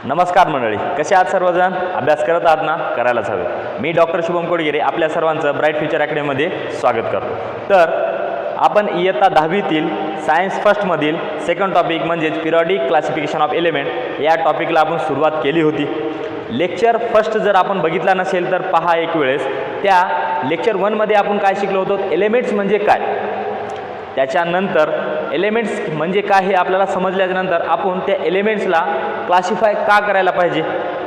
नमस्कार मंडळी, कसे आहात सर्वजण? अभ्यास करत आहात ना? करायलाच हवे. मी डॉक्टर शुभम कोडगिरे आपल्या सर्वांचं ब्राईट फ्युचर अकॅडमीमध्ये स्वागत करतो. तर आपण इयत्ता 10वीतील सायन्स फर्स्टमधील सेकंड टॉपिक म्हणजेच पिरियॉडिक क्लासिफिकेशन ऑफ एलिमेंट या टॉपिकला आपण सुरुवात केली होती. लेक्चर फर्स्ट जर आपण बघितला नसेल तर पहा एक वेळेस. त्या लेक्चर 1मध्ये आपण काय शिकलो होतो? एलिमेंट्स म्हणजे काय, त्याच्यानंतर एलिमेंट्स म्हणजे काय हे आपल्याला समजल्यानंतर आपण त्या एलिमेंट्सला क्लासिफाय का करायला पाहिजे,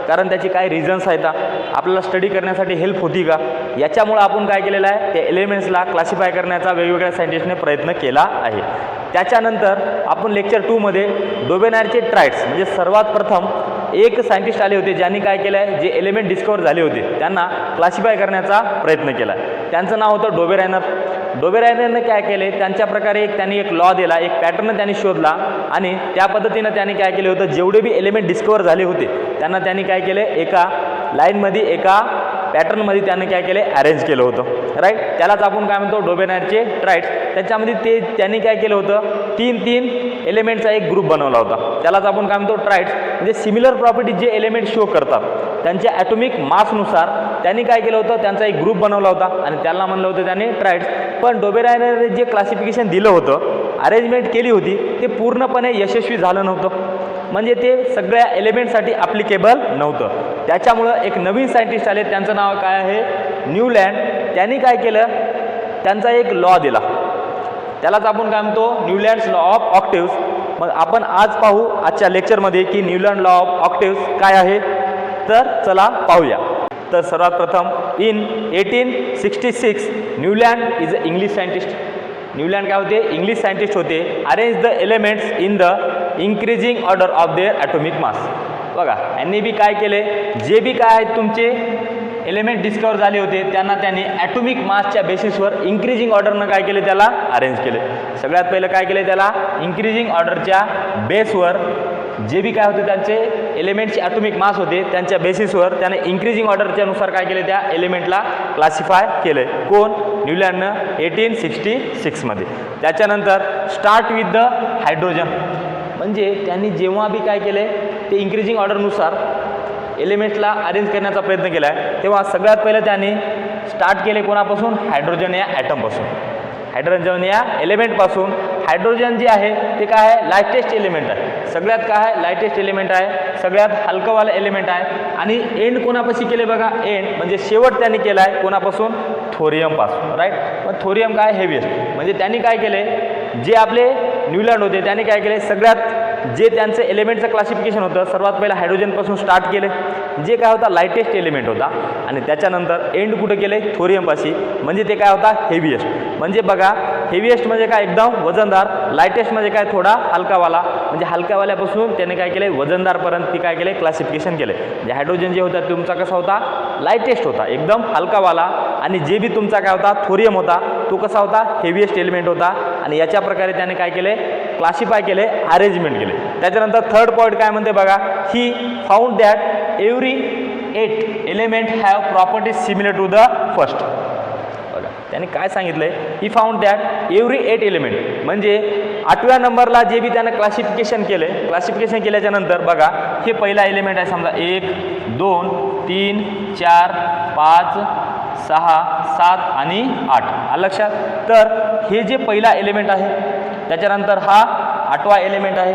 कारण त्याची काय रिझन्स आहेत, आपल्याला स्टडी करण्यासाठी हेल्प होती का, याच्यामुळे आपण काय केलेलं आहे, त्या एलिमेंट्सला क्लासिफाय करण्याचा वेगवेगळ्या सायंटिस्टने प्रयत्न केला आहे. त्याच्यानंतर आपण लेक्चर 2मध्ये डोबेनायरचे ट्राइड्स म्हणजे सर्वात प्रथम एक सायंटिस्ट आले होते ज्यांनी काय केलं आहे, जे एलिमेंट डिस्कवर झाले होते त्यांना क्लासिफाय करण्याचा प्रयत्न केला. त्यांचं नाव होतं डोबेरायनर. डोबेरायनरने काय केले, त्यांच्या प्रकारे त्यांनी एक लॉ दिला, एक पॅटर्न त्यांनी शोधला आणि त्या पद्धतीनं त्यांनी काय केले होतं, जेवढे बी एलिमेंट डिस्कवर झाले होते त्यांना त्यांनी काय केले, एका लाईनमध्ये एका पॅटर्नमध्ये त्यांनी काय केले, अरेंज केलं होतं. राईट, त्यालाच आपण काय म्हणतो, डोबेनायरचे ट्राइड्स. त्याच्यामध्ये त्यांनी काय केलं होतं, तीन एलिमेंटचा एक ग्रुप बनवला होता. त्यालाच आपण काय म्हणतो, ट्राइड्स. म्हणजे सिमिलर प्रॉपर्टीज जे एलिमेंट शो करतात त्यांच्या ॲटॉमिक मासनुसार त्यांनी काय केलं होतं, त्यांचा एक ग्रुप बनवला होता आणि त्याला म्हणलं होतं त्यांनी ट्राइड्स. पण डोबेरायनरने जे क्लासिफिकेशन दिलं होतं, अरेंजमेंट केली होती, ते पूर्णपणे यशस्वी झालं नव्हतं. म्हणजे ते सगळ्या एलिमेंटसाठी ॲप्लिकेबल नव्हतं. त्याच्यामुळं एक नवीन सायंटिस्ट आले, त्यांचं नाव काय आहे, न्यूलँड. त्यांनी काय केलं, त्यांचा एक लॉ दिला, त्यालाच आपण काय म्हणतो, न्यूलँड्स लॉ ऑफ ऑक्टेव्स. मग आपण आज पाहू आजच्या लेक्चरमध्ये की न्यूलँड लॉ ऑफ ऑक्टेव्स काय आहे. तर चला पाहूया. तर सर्वात प्रथम in 1866 Newland is a English scientist. Newland काय होते, इंग्लिश सायंटिस्ट होते. Arrange the elements in the increasing order of their atomic mass. बघा, यांनी बी काय केले, जे बी काय आहेत तुमचे एलिमेंट डिस्कवर झाले होते त्यांना त्यांनी ॲटॉमिक मासच्या बेसिसवर इंक्रीजिंग ऑर्डरनं काय केले, त्याला अरेंज केले. सगळ्यात पहिलं काय केले, त्याला इंक्रीजिंग ऑर्डरच्या बेसवर जे बी काय होते त्यांचे एलिमेंटचे ॲटॉमिक मास होते त्यांच्या बेसिसवर त्याने इंक्रीजिंग ऑर्डरच्या नुसार काय केले, त्या एलिमेंटला क्लासिफाय केले. कोण? न्यूलँडनं 1866मध्ये. त्याच्यानंतर स्टार्ट विथ द हायड्रोजन. म्हणजे त्यांनी जेव्हा बी काय केले, ते इंक्रीजिंग ऑर्डरनुसार एलिमेंट्सला अरेंज करण्याचा प्रयत्न केला आहे, तेव्हा सगळ्यात पहिलं त्यांनी स्टार्ट केले कोणापासून, हायड्रोजन या ॲटमपासून. हायड्रोजन या एलिमेंटपासून. हायड्रोजन जे आहे ते काय आहे, लायटेस्ट एलिमेंट आहे. सगळ्यात काय आहे, लायटेस्ट एलिमेंट आहे, सगळ्यात हलकंवालं एलिमेंट आहे. आणि एंड कोणापाशी केले बघा, एंड म्हणजे शेवट त्यांनी केला आहे कोणापासून, थोरियमपासून. राईट, मग थोरियम काय, हेवीएस्ट. म्हणजे त्यांनी काय केले, जे आपले न्यूलँड होते त्यांनी काय केले, सगळ्यात जे त्यांचं एलिमेंटचं क्लासिफिकेशन होतं सर्वात पहिलं हायड्रोजनपासून स्टार्ट केले, जे काय होता लायटेस्ट एलिमेंट होता. आणि त्याच्यानंतर एंड कुठं केले, थोरियमपाशी. म्हणजे ते काय होता, हेवीएस्ट. म्हणजे बघा, हेवीएस्ट म्हणजे काय, एकदम वजनदार. लायटेस्ट म्हणजे काय, थोडा हलकावाला. म्हणजे हलकावाल्यापासून त्याने काय केले, वजनदारपर्यंत ती काय केले, क्लासिफिकेशन केले. म्हणजे हायड्रोजन जे होता तुमचा कसा होता, लायटेस्ट होता, एकदम हलकावाला. आणि जे बी तुमचा काय होता, थोरियम होता, तो कसा होता, हेवीएस्ट एलिमेंट होता. आणि याच्या प्रकारे त्याने काय केले, क्लासिफाय केले, अरेंजमेंट केले. त्याच्यानंतर थर्ड पॉईंट काय म्हणते बघा, he found that every 8 element have properties similar to the first. बघा, त्याने काय सांगितलंय, he found that every 8 element. म्हणजे 8व्या नंबरला जे बी त्यानं क्लासिफिकेशन केले, क्लासिफिकेशन केल्याच्या नंतर बघा, हे पहिला एलिमेंट आहे, समजा 1 2 3 4 5 6 7 आणि 8. आलं लक्षात. तर हे जे पहिला एलिमेंट आहे, त्याच्यानंतर हा 8वा एलिमेंट आहे,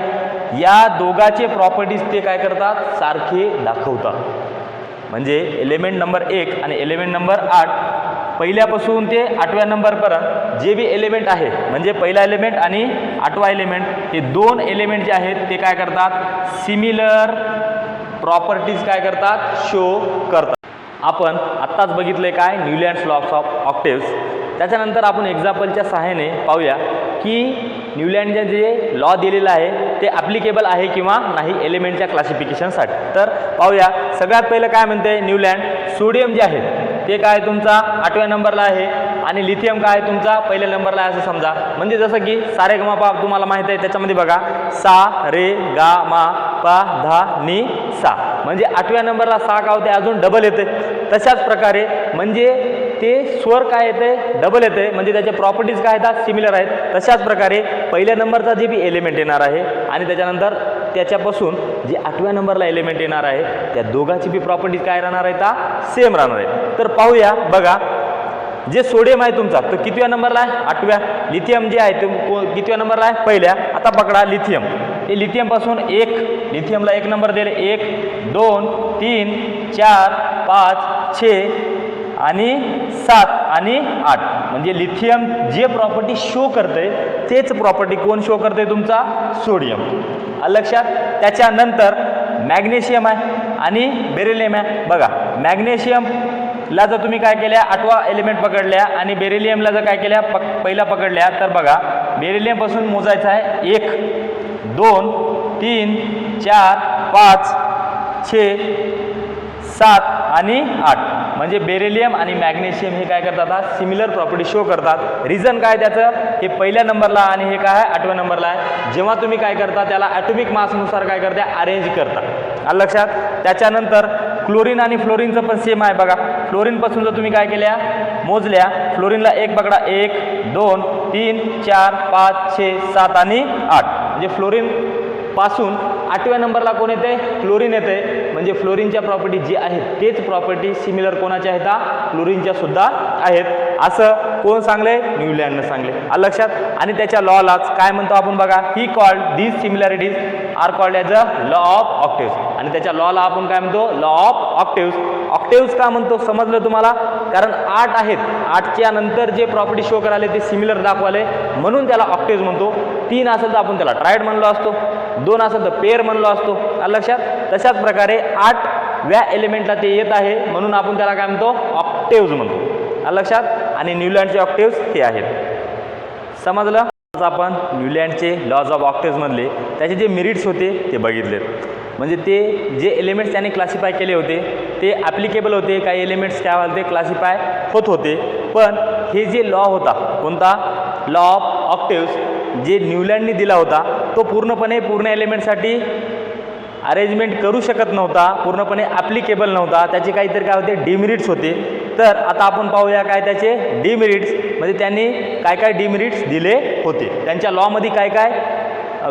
या दोघाचे प्रॉपर्टीज ते काय करतात, सारखे दाखवतात. म्हणजे एलिमेंट नंबर 1 आणि एलिमेंट नंबर 8 पहिल्यापासून ते 8व्या नंबरपर्यंत जे बी एलिमेंट आहे, म्हणजे पहिला एलिमेंट आणि 8वा एलिमेंट, हे दोन एलिमेंट जे आहेत ते काय करतात, सिमिलर प्रॉपर्टीज काय करतात, शो करतात. आपण आत्ताच बघितले काय, न्यूलँड्स लॉ ऑफ ऑक्टेव्स. त्याच्यानंतर आपण एक्झाम्पलच्या सहाय्याने पाहूया की न्यूलँडने जे लॉ दिलेला आहे ते ॲप्लिकेबल आहे किंवा नाही एलिमेंटच्या क्लासिफिकेशनसाठी. तर पाहूया. सगळ्यात पहिलं काय म्हणते न्यूलँड, सोडियम जे आहे ते काय तुमचा 8व्या नंबरला आहे आणि लिथियम काय तुमचा पहिल्या नंबरला आहे असं समजा. म्हणजे जसं की सारे ग मा पा तुम्हाला माहीत आहे, त्याच्यामध्ये बघा सा रे गा मा पा धा नी सा. म्हणजे 8व्या नंबरला सा का होते, अजून डबल येते. तशाच प्रकारे म्हणजे ते स्वर काय येते, डबल येते. म्हणजे त्याचे प्रॉपर्टीज काय आहेत, सिमिलर आहेत. तशाच प्रकारे पहिल्या नंबरचा जे बी एलिमेंट येणार आहे आणि त्याच्यानंतर त्याच्यापासून जे 8व्या नंबरला एलिमेंट येणार आहे त्या दोघांची बी प्रॉपर्टीज काय राहणार आहे सेम राहणार आहे. तर पाहूया बघा, जे सोडियम आहे तुमचा तो कितव्या नंबरला आहे 8व्या. लिथियम जे आहे तो कितव्या नंबरला आहे पहिल्या. आता पकडा लिथियम, हे लिथियम पासून लिथियमला 1 नंबर दिले 1 2 3 4 5 6 आणि 7 आणि 8. म्हणजे लिथियम जे प्रॉपर्टी शो करते तेच प्रॉपर्टी कोण शो करते तुमचा सोडियम. लक्षात. त्याच्यानंतर मॅग्नेशियम आहे आणि बेरिलियम आहे. बघा मॅग्नेशियमला जर तुम्ही काय केल्या 8वा एलिमेंट पकडल्या आणि बेरिलियमला जर काय केल्या पहिला पकडल्या तर बघा बेरिलियम पासून मोजायचं आहे 1 2 3 4 5 6 7 आणि 8. म्हणजे बेरिलियम आणि मॅग्नेशियम हे काय करतात सिमिलर प्रॉपर्टी शो करतात. रिझन काय त्याचं, हे पहिल्या नंबरला आणि हे काय आहे 8व्या नंबरला आहे. जेव्हा तुम्ही काय करता त्याला ॲटॉमिक मासनुसार काय करता अरेंज करता. लक्षात. त्याच्यानंतर क्लोरीन आणि फ्लोरीनचं पण सेम आहे. बघा फ्लोरीनपासून जर तुम्ही काय केल्या मोजल्या, फ्लोरीनला 1 पकडा 1 2 3 4 5 6 7 आणि 8. म्हणजे फ्लोरीन पासून 8व्या नंबरला कोण येते क्लोरीन येते. म्हणजे फ्लोरीनच्या प्रॉपर्टी जी आहेत तेच प्रॉपर्टी सिमिलर कोणाच्या आहेत क्लोरीनच्या सुद्धा आहेत. असं कोण सांगले न्यूलँडनं सांगले. लक्षात. आणि त्याच्या लॉलाच काय म्हणतो आपण बघा, he called these similarities are called as a law of octaves. आणि त्याच्या लॉला आपण काय म्हणतो लॉ ऑफ ऑक्टेव्स. ऑक्टेव्स का म्हणतो समजलं तुम्हाला, कारण 8 आहेत, 8च्या नंतर जे प्रॉपर्टी शो करायला ते सिमिलर दाखवाले म्हणून त्याला ऑक्टेव्स म्हणतो. 3 असेल तर आपण त्याला ट्रायड म्हणलो असतो, 2 असेल तर पेअर म्हणलो असतो. लक्षात. तशाच प्रकारे 8व्या एलिमेंटला ते येत आहे म्हणून आपण त्याला काय म्हणतो ऑक्टेव्स म्हणतो. लक्षात. आणि न्यूलँडचे ऑक्टेव्स हे आहेत. समजलं. आपण न्यूलँडचे लॉज ऑफ ऑक्टेव्स मधले त्याचे जे मेरिट्स होते ते बघितलेत. म्हणजे ते जे एलिमेंट्स त्याने क्लासिफाय केले होते ते ॲप्लिकेबल होते, काही एलिमेंट्स काय होते क्लासिफाय होत होते. पण हे जे लॉ होता कोणता लॉ ऑफ ऑक्टेव्स जे न्यूलँडनी दिला होता तो पूर्ण एलिमेंटसाठी अरेंजमेंट करू शकत नव्हता, पूर्णपणे ॲप्लिकेबल नव्हता. त्याचे काहीतरी काय होते डिमेरिट्स होते. तर आता आपण पाहूया काय त्याचे डिमेरिट्स, म्हणजे त्यांनी काय काय डिमेरिट्स दिले होते, त्यांच्या लॉमध्ये काय काय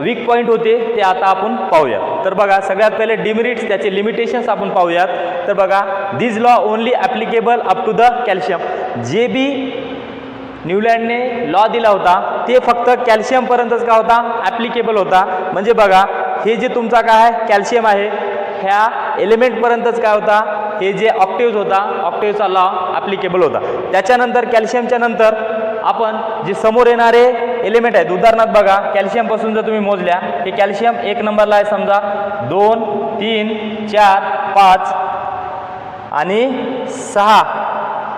वीक पॉईंट होते ते आता आपण पाहूया. तर बघा सगळ्यात पहिले डिमेरिट्स त्याचे लिमिटेशन्स आपण पाहूयात. तर बघा this law only applicable up to the calcium. जे बी न्यूलँडने लॉ दिला होता ते फक्त कॅल्शियमपर्यंतच का होता ॲप्लिकेबल होता. म्हणजे बघा हे जे तुमचा काय आहे कॅल्शियम आहे ह्या एलिमेंटपर्यंतच काय होता हे जे ऑक्टेव्स होता ऑक्टेव्सचा लॉ ॲप्लिकेबल होता. त्याच्यानंतर कॅल्शियमच्या नंतर आपण जे समोर येणारे एलिमेंट आहेत उदाहरणार्थ बघा कॅल्शियमपासून जर तुम्ही मोजल्या हे कॅल्शियम 1 नंबरला आहे समजा 2 3 4 5 आणि 6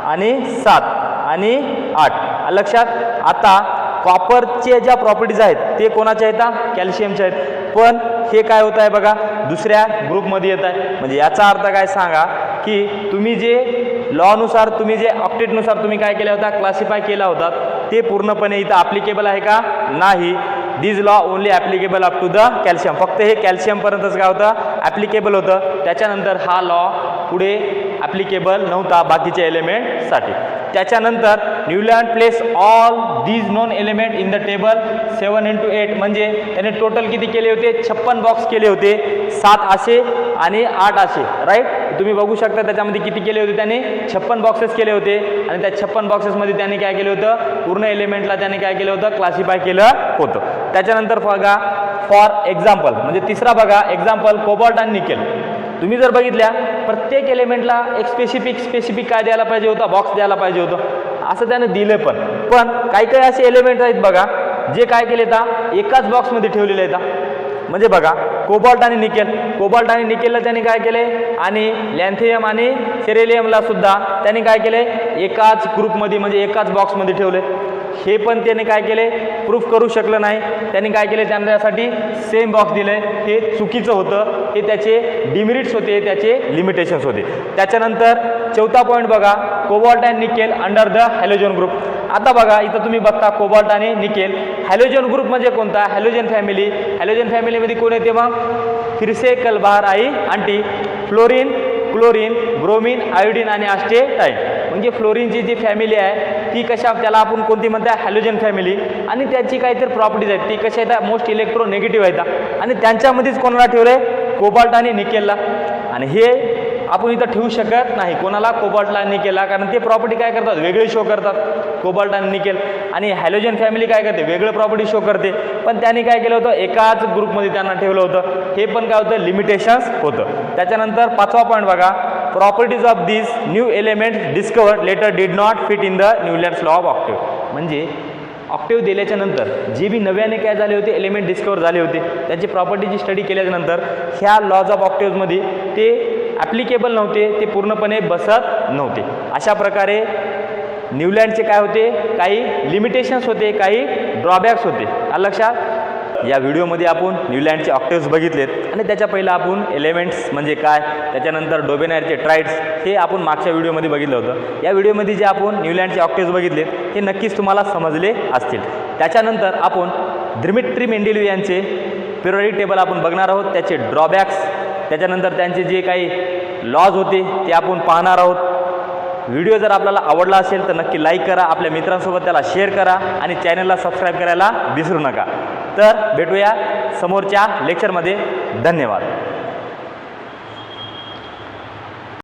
आणि 7 आणि 8. लक्षात. आता कॉपरचे ज्या प्रॉपर्टीज आहेत ते कोणाच्या आहेत कॅल्शियमच्या आहेत. पण हे काय होत आहे बघा दुसऱ्या ग्रुपमध्ये येत आहे. म्हणजे याचा अर्थ काय सांगा की तुम्ही जे लॉनुसार तुम्ही जे ऑक्टेटनुसार तुम्ही काय केला होता क्लासिफाय केला होता ते पूर्णपणे इथं ॲप्लिकेबल आहे का नाही. This law only applicable up to the calcium. फक्त हे कॅल्शियमपर्यंतच काय होतं ॲप्लिकेबल होतं. त्याच्यानंतर हा लॉ पुढे ॲप्लिकेबल नव्हता बाकीच्या एलिमेंटसाठी. त्याच्यानंतर Newland place all these non element in the table 7 into 8. म्हणजे त्याने टोटल किती केले होते 56 बॉक्स केले होते, 7 असे आणि 8 असे. राईट. तुम्ही बघू शकता त्याच्यामध्ये किती केले होते त्याने 56 बॉक्सेस केले होते. आणि त्या 56 बॉक्सेसमध्ये त्याने काय केलं होतं पूर्ण एलिमेंटला त्याने काय केलं होतं क्लासिफाय केलं होतं. त्याच्यानंतर बघा फॉर एक्झाम्पल म्हणजे तिसरा बघा एक्झाम्पल कोबाल्ट आणि निकेल. तुम्ही जर बघितल्या प्रत्येक एलिमेंटला एक स्पेसिफिक काय द्यायला पाहिजे होता बॉक्स द्यायला पाहिजे होतं असं त्यानं दिलं. पण काही काही असे एलिमेंट आहेत बघा जे काय केले तर एकाच बॉक्समध्ये ठेवलेले आहेत. म्हणजे बघा कोबाल्ट आणि निकेलला त्यांनी काय केले आणि लॅन्थियम आणि सेरेलियमला सुद्धा त्यांनी काय केले एकाच ग्रुपमध्ये म्हणजे एकाच बॉक्समध्ये ठेवले. हे पण त्याने काय केले प्रूफ करू शकलं नाही. त्यांनी काय केले त्यांच्यासाठी सेम बॉक्स दिले. हे चुकीचं होतं. हे त्याचे डिमेरिट्स होते, त्याचे लिमिटेशन्स होते. त्याच्यानंतर चौथा पॉईंट बघा cobalt and nickel under the halogen group. आता बघा इथं तुम्ही बघता कोबाल्ट आणि निकेल हॅलोजन ग्रुप म्हणजे कोणता हॅलोजन फॅमिली. हॅलोजन फॅमिलीमध्ये कोण येते मग फिरसे कलबार आई आंटी फ्लोरीन क्लोरीन ब्रोमीन आयोडीन आणि आस्टेटाईन. म्हणजे फ्लोरीनची जी फॅमिली आहे ती कशा त्याला आपण कोणती म्हणता हॅलोजन फॅमिली. आणि त्याची काहीतरी प्रॉपर्टीज आहेत ती कशा आहेत मोस्ट इलेक्ट्रोनेगेटिव्ह आहेत. आणि त्यांच्यामध्येच कोणाला ठेवले कोबाल्ट आणि निकेलला, आणि हे आपण इथं ठेवू शकत नाही कोणाला, कोबाल्टला आणि निकेलला, कारण ते प्रॉपर्टी काय करतात वेगळे शो करतात कोबाल्ट आणि निकेल. आणि हॅलोजन फॅमिली काय करते वेगळं प्रॉपर्टी शो करते, पण त्यांनी काय केलं होतं एकाच ग्रुपमध्ये त्यांना ठेवलं होतं. हे पण काय होतं लिमिटेशन्स होतं. त्याच्यानंतर 5वा पॉईंट बघा, properties of this new elements discovered letter did not fit in the Newlands law of octave. म्हणजे ऑक्टेव्ह दिल्याच्या नंतर जे बी नव्याने काय झाले होते एलिमेंट डिस्कवर झाले होते त्यांची प्रॉपर्टीची स्टडी केल्याच्यानंतर ह्या लॉज ऑफ ऑक्टेव्हमध्ये ते ॲप्लिकेबल नव्हते, ते पूर्णपणे बसत नव्हते. अशा प्रकारे न्यूलँडचे काय होते काही लिमिटेशन्स होते, काही ड्रॉबॅक्स होते. आलं लक्षात. या व्हिडिओमध्ये आपण न्यूलँडचे ऑक्टेव्हज बघितलेत आणि त्याच्या पहिला आपण एलिमेंट्स म्हणजे काय, त्याच्यानंतर डोबेनायरचे ट्राईड्स हे आपण मागच्या व्हिडिओमध्ये बघितलं होतं. या व्हिडिओमध्ये जे आपण न्यूलँडचे ऑक्टेव्हज बघितलेत हे नक्कीच तुम्हाला समजले असतील. त्याच्यानंतर आपण दिमित्री मेंडेलीव यांचे पिरियडिक टेबल आपण बघणार आहोत, त्याचे ड्रॉबॅक्स, त्याच्यानंतर त्यांचे जे काही लॉज होते ते आपण पाहणार आहोत. व्हिडिओ जर आपल्याला आवडला असेल तर नक्की लाईक करा, आपल्या मित्रांसोबत त्याला शेअर करा आणि चॅनलला सबस्क्राईब करायला विसरू नका. तर भेटूया समोरच्या लेक्चरमध्ये. धन्यवाद.